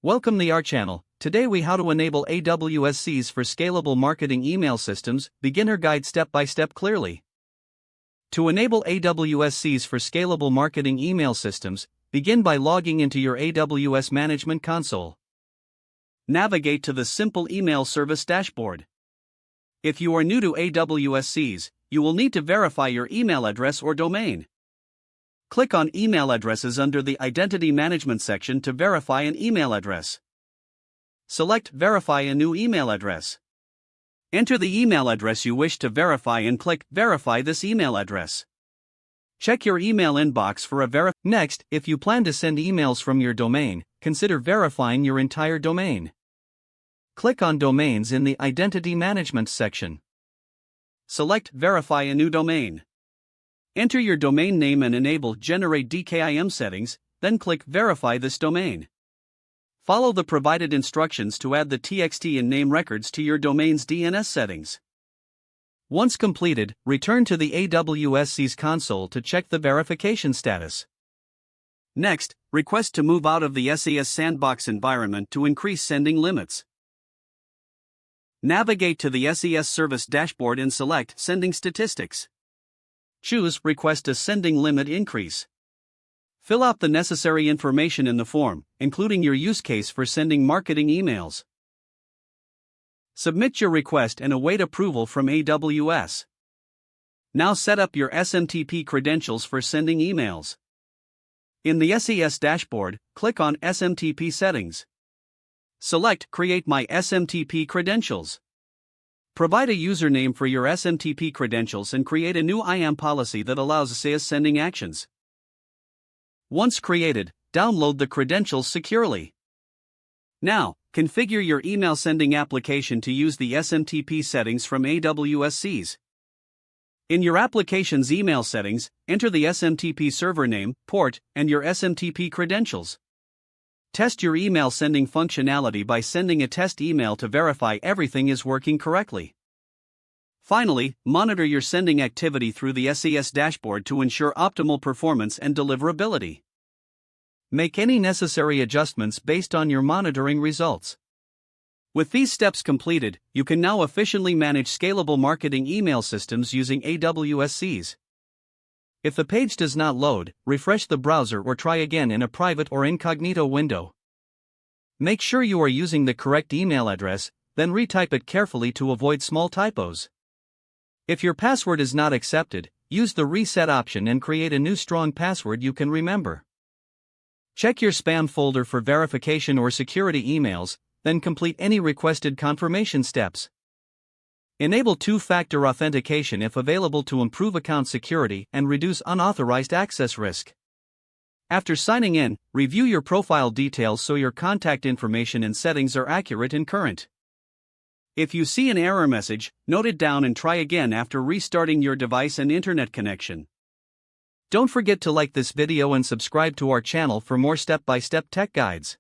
Welcome to our channel. Today we how to enable AWS SES for scalable marketing email systems, beginner guide step by step clearly. To enable AWS SES for scalable marketing email systems, begin by logging into your AWS Management Console. Navigate to the Simple Email Service dashboard. If you are new to AWS SES, you will need to verify your email address or domain. Click on Email Addresses under the Identity Management section to verify an email address. Select Verify a new email address. Enter the email address you wish to verify and click Verify this email address. Check your email inbox for a verify. Next, if you plan to send emails from your domain, consider verifying your entire domain. Click on Domains in the Identity Management section. Select Verify a new domain. Enter your domain name and enable Generate DKIM settings, then click Verify this domain. Follow the provided instructions to add the TXT and name records to your domain's DNS settings. Once completed, return to the AWS SES console to check the verification status. Next, request to move out of the SES sandbox environment to increase sending limits. Navigate to the SES service dashboard and select Sending Statistics. Choose Request a Sending Limit Increase. Fill out the necessary information in the form, including your use case for sending marketing emails. Submit your request and await approval from AWS. Now set up your SMTP credentials for sending emails. In the SES dashboard, click on SMTP Settings. Select Create My SMTP Credentials. Provide a username for your SMTP credentials and create a new IAM policy that allows SES sending actions. Once created, download the credentials securely. Now, configure your email sending application to use the SMTP settings from AWS SES. In your application's email settings, enter the SMTP server name, port, and your SMTP credentials. Test your email sending functionality by sending a test email to verify everything is working correctly. Finally, monitor your sending activity through the SES dashboard to ensure optimal performance and deliverability. Make any necessary adjustments based on your monitoring results. With these steps completed, you can now efficiently manage scalable marketing email systems using AWS SES. If the page does not load, refresh the browser or try again in a private or incognito window. Make sure you are using the correct email address, then retype it carefully to avoid small typos. If your password is not accepted, use the reset option and create a new strong password you can remember. Check your spam folder for verification or security emails, then complete any requested confirmation steps. Enable two-factor authentication if available to improve account security and reduce unauthorized access risk. After signing in, review your profile details so your contact information and settings are accurate and current. If you see an error message, note it down and try again after restarting your device and internet connection. Don't forget to like this video and subscribe to our channel for more step-by-step tech guides.